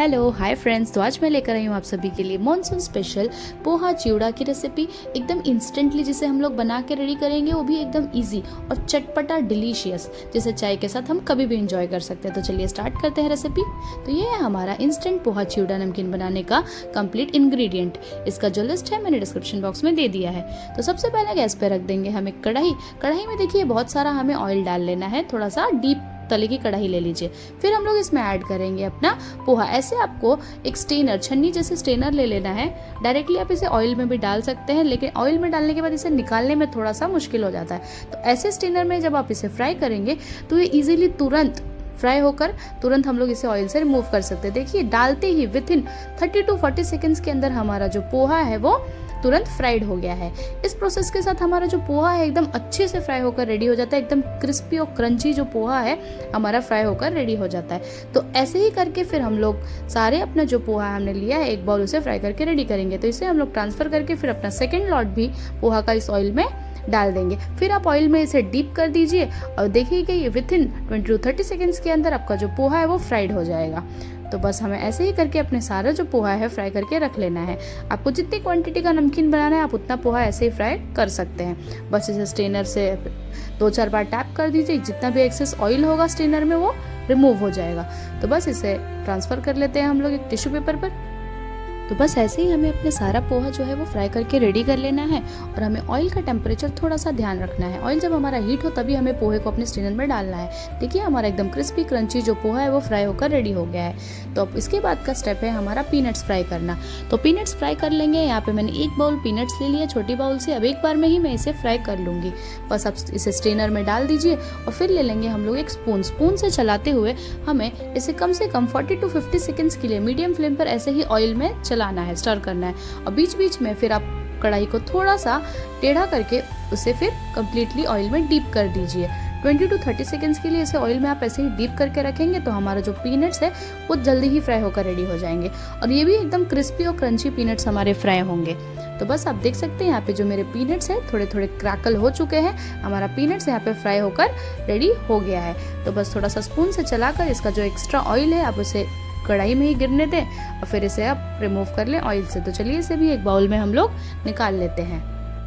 Hello hi friends, तो आज मैं लेकर आई हूँ आप सभी के लिए मॉनसून स्पेशल पोहा चिवड़ा की रेसिपी। एकदम इंस्टेंटली जिसे हम लोग बना के रेडी करेंगे, वो भी एकदम इजी और चटपटा डिलीशियस, जिसे चाय के साथ हम कभी भी इंजॉय कर सकते हैं। तो चलिए स्टार्ट करते हैं रेसिपी। तो ये है हमारा इंस्टेंट पोहा चिवड़ा नमकीन बनाने का कंप्लीट इंग्रेडिएंट। इसका जो लिस्ट है मैंने डिस्क्रिप्शन बॉक्स में दे दिया है। तो सबसे पहले गैस पे रख देंगे हम एक कढ़ाई में देखिए बहुत सारा हमें ऑयल डाल लेना है, थोड़ा सा डीप तले की कढ़ाई ले लीजिए। फिर हम लोग इसमें ऐड करेंगे अपना पोहा। ऐसे आपको एक स्टेनर, छन्नी जैसे स्टेनर ले लेना है। डायरेक्टली आप इसे ऑयल में भी डाल सकते हैं, लेकिन ऑयल में डालने के बाद इसे निकालने में थोड़ा सा मुश्किल हो जाता है। तो ऐसे स्टेनर में जब आप इसे फ्राई करेंगे तो ये इजीली तुरंत फ्राई होकर तुरंत हम लोग इसे ऑयल से रिमूव कर सकते हैं। देखिए डालते ही विथिन 30 to 40 सेकेंड्स के अंदर हमारा जो पोहा है वो तुरंत फ्राइड हो गया है। इस प्रोसेस के साथ हमारा जो पोहा है एकदम अच्छे से फ्राई होकर रेडी हो जाता है। एकदम क्रिस्पी और क्रंची जो पोहा है हमारा फ्राई होकर रेडी हो जाता है। तो ऐसे ही करके फिर हम लोग सारे अपना जो पोहा हमने लिया है एक बाउल उसे फ्राई करके रेडी करेंगे। तो इसे हम लोग ट्रांसफर करके फिर अपना सेकेंड लॉट भी पोहा का इस ऑयल में डाल देंगे। फिर आप ऑयल में इसे डीप कर दीजिए और देखिएगा ये विथिन 20 to 30 सेकेंड्स के अंदर आपका जो पोहा है वो फ्राइड हो जाएगा। तो बस हमें ऐसे ही करके अपने सारा जो पोहा है फ्राई करके रख लेना है। आपको जितनी क्वांटिटी का नमकीन बनाना है आप उतना पोहा ऐसे ही फ्राई कर सकते हैं। बस इसे स्ट्रेनर से 2-4 बार टैप कर दीजिए, जितना भी एक्सेस ऑयल होगा स्ट्रेनर में वो रिमूव हो जाएगा। तो बस इसे ट्रांसफर कर लेते हैं हम लोग एक टिश्यू पेपर पर। तो बस ऐसे ही हमें अपने सारा पोहा जो है वो फ्राई करके रेडी कर लेना है। और हमें ऑयल का टेम्परेचर थोड़ा सा ध्यान रखना है। ऑयल जब हमारा हीट हो तभी हमें पोहे को अपने स्ट्रेनर में डालना है। देखिए हमारा एकदम क्रिस्पी क्रंची जो पोहा है वो फ्राई होकर रेडी हो गया है। तो अब इसके बाद का स्टेप है हमारा पीनट्स फ्राई करना। तो पीनट्स फ्राई कर लेंगे। यहाँ पे मैंने एक बाउल पीनट्स ले लिया छोटी बाउल से। अब एक बार में ही मैं इसे फ्राई कर लूंगी। बस अब इसे स्ट्रेनर में डाल दीजिए और फिर ले लेंगे हम लोग एक स्पून से चलाते हुए हमें इसे कम से कम 40 to 50 सेकेंड्स के लिए मीडियम फ्लेम पर ऐसे ही ऑयल में चलाना है, स्टर करना है। और बीच बीच में फिर आप कढ़ाई को थोड़ा सा टेढ़ा करके उसे फिर कंप्लीटली ऑयल में डीप कर दीजिए। 20 to 30 सेकेंड्स के लिए इसे ऑयल में आप ऐसे ही डीप करके रखेंगे तो हमारा जो पीनट्स है वो जल्दी ही फ्राई होकर रेडी हो जाएंगे। और ये भी एकदम क्रिस्पी और क्रंची पीनट्स हमारे फ्राई होंगे। तो बस आप देख सकते हैं यहाँ पे जो मेरे पीनट्स है थोड़े थोड़े क्रैकल हो चुके हैं। हमारा पीनट्स यहाँ पे फ्राई होकर रेडी हो गया है। तो बस थोड़ा सा स्पून से चलाकर इसका जो एक्स्ट्रा ऑयल है आप उसे कढ़ाई में ही गिरने दें और फिर इसे आप रिमूव कर लें ऑयल से। तो चलिए इसे भी एक बाउल में हम लोग निकाल लेते हैं।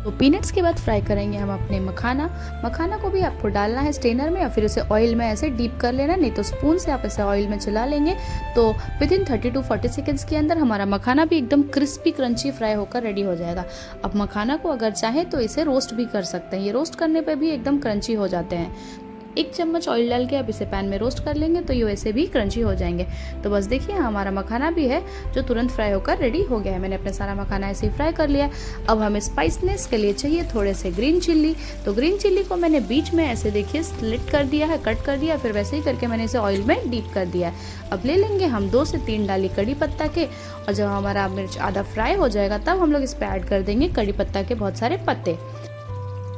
तो पीनट्स के बाद फ्राई करेंगे हम अपने मखाना को भी आपको डालना है स्ट्रेनर में और फिर उसे ऑयल में ऐसे डीप कर लेना। नहीं तो स्पून से आप इसे ऑयल में चला लेंगे तो विदिन 30 to 40 सेकेंड्स के अंदर हमारा मखाना भी एकदम क्रिस्पी क्रंची फ्राई होकर रेडी हो जाएगा। अब मखाना को अगर चाहे तो इसे रोस्ट भी कर सकते हैं। ये रोस्ट करने पे भी एकदम क्रंची हो जाते हैं। 1 चम्मच ऑयल डाल के आप इसे पैन में रोस्ट कर लेंगे तो ये वैसे भी क्रंची हो जाएंगे। तो बस देखिए हमारा मखाना भी है जो तुरंत फ्राई होकर रेडी हो गया है। मैंने अपने सारा मखाना ऐसे ही फ्राई कर लिया। अब हमें स्पाइसनेस के लिए चाहिए थोड़े से ग्रीन चिल्ली। तो ग्रीन चिल्ली को मैंने बीच में ऐसे देखिए स्लिट कर दिया है, कट कर दिया, फिर वैसे ही करके मैंने इसे ऑयल में डीप कर दिया है। अब ले लेंगे हम 2 से 3 डाली कड़ी पत्ता के और जब हमारा मिर्च आधा फ्राई हो जाएगा तब हम लोग इस पर ऐड कर देंगे कड़ी पत्ता के बहुत सारे पत्ते।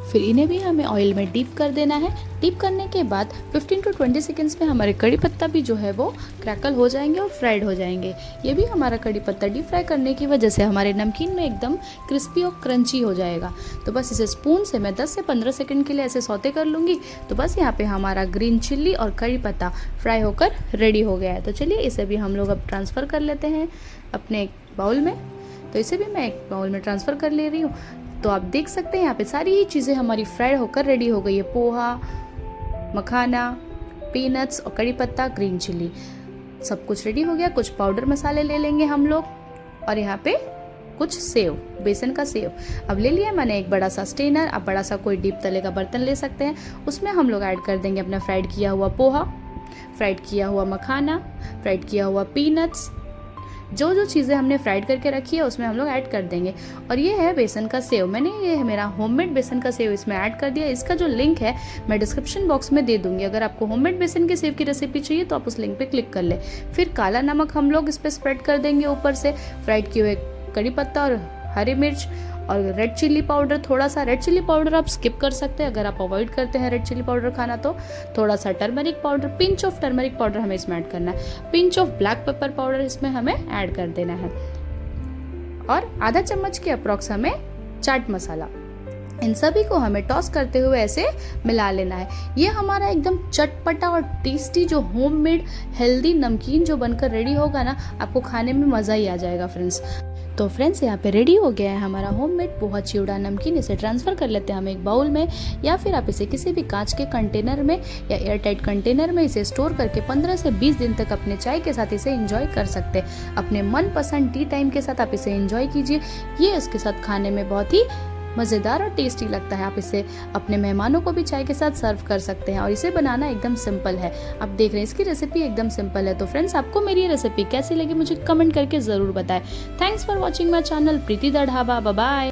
फिर इन्हें भी हमें ऑयल में डीप कर देना है। डीप करने के बाद 15 to 20 सेकेंड्स में हमारे कड़ी पत्ता भी जो है वो क्रैकल हो जाएंगे और फ्राइड हो जाएंगे। ये भी हमारा कड़ी पत्ता डीप फ्राई करने की वजह से हमारे नमकीन में एकदम क्रिस्पी और क्रंची हो जाएगा। तो बस इसे स्पून से मैं 10 से 15 सेकेंड के लिए ऐसे सौते कर लूँगी। तो बस यहाँ पे हमारा ग्रीन चिल्ली और कड़ी पत्ता फ्राई होकर रेडी हो गया है। तो चलिए इसे भी हम लोग अब ट्रांसफ़र कर लेते हैं अपने बाउल में। तो इसे भी मैं एक बाउल में ट्रांसफ़र कर ले रही हूँ। तो आप देख सकते हैं यहाँ पे सारी ही चीज़ें हमारी फ्राइड होकर रेडी हो गई है। पोहा, मखाना, पीनट्स और कड़ी पत्ता, ग्रीन चिल्ली, सब कुछ रेडी हो गया। कुछ पाउडर मसाले ले लेंगे हम लोग और यहाँ पे कुछ सेव, बेसन का सेव। अब ले लिया मैंने एक बड़ा सा स्ट्रेनर। आप बड़ा सा कोई डीप तले का बर्तन ले सकते हैं। उसमें हम लोग ऐड कर देंगे अपना फ्राइड किया हुआ पोहा, फ्राइड किया हुआ मखाना, फ्राइड किया हुआ पीनट्स, जो चीज़ें हमने फ्राइड करके रखी है उसमें हम लोग ऐड कर देंगे। और ये है बेसन का सेव। मैंने ये है मेरा होममेड बेसन का सेव इसमें ऐड कर दिया। इसका जो लिंक है मैं डिस्क्रिप्शन बॉक्स में दे दूंगी। अगर आपको होममेड बेसन के सेव की रेसिपी चाहिए तो आप उस लिंक पे क्लिक कर ले। फिर काला नमक हम लोग इस पर स्प्रेड कर देंगे ऊपर से, फ्राइड किए हुए कड़ी पत्ता और हरी मिर्च और रेड चिल्ली पाउडर थोड़ा सा। रेड चिल्ली पाउडर आप स्किप कर सकते हैं अगर आप अवॉइड करते हैं रेड चिल्ली पाउडर खाना। तो थोड़ा सा turmeric powder, pinch of turmeric powder हमें इसमें ऐड करना है। Pinch of black pepper powder इसमें हमें ऐड कर देना है। और आधा चम्मच के अप्रॉक्स हमें चाट मसाला। इन सभी को हमें टॉस करते हुए ऐसे मिला लेना है। ये हमारा एकदम चटपटा और टेस्टी जो होममेड हेल्दी नमकीन जो बनकर रेडी होगा ना, आपको खाने में मज़ा ही आ जाएगा फ्रेंड्स। तो फ्रेंड्स यहाँ पे रेडी हो गया है हमारा होममेड पोहा चिवड़ा नमकीन। इसे ट्रांसफ़र कर लेते हैं हम एक बाउल में, या फिर आप इसे किसी भी कांच के कंटेनर में या एयर टाइट कंटेनर में इसे स्टोर करके 15 से 20 दिन तक अपने चाय के साथ इसे एंजॉय कर सकते हैं। अपने मनपसंद टी टाइम के साथ आप इसे एंजॉय कीजिए। ये इसके साथ खाने में बहुत ही मज़ेदार और टेस्टी लगता है। आप इसे अपने मेहमानों को भी चाय के साथ सर्व कर सकते हैं, और इसे बनाना एकदम सिंपल है। आप देख रहे हैं इसकी रेसिपी एकदम सिंपल है। तो फ्रेंड्स, आपको मेरी ये रेसिपी कैसी लगी मुझे कमेंट करके ज़रूर बताएं। Thanks for watching my channel Preeti the dhaba. Bye bye.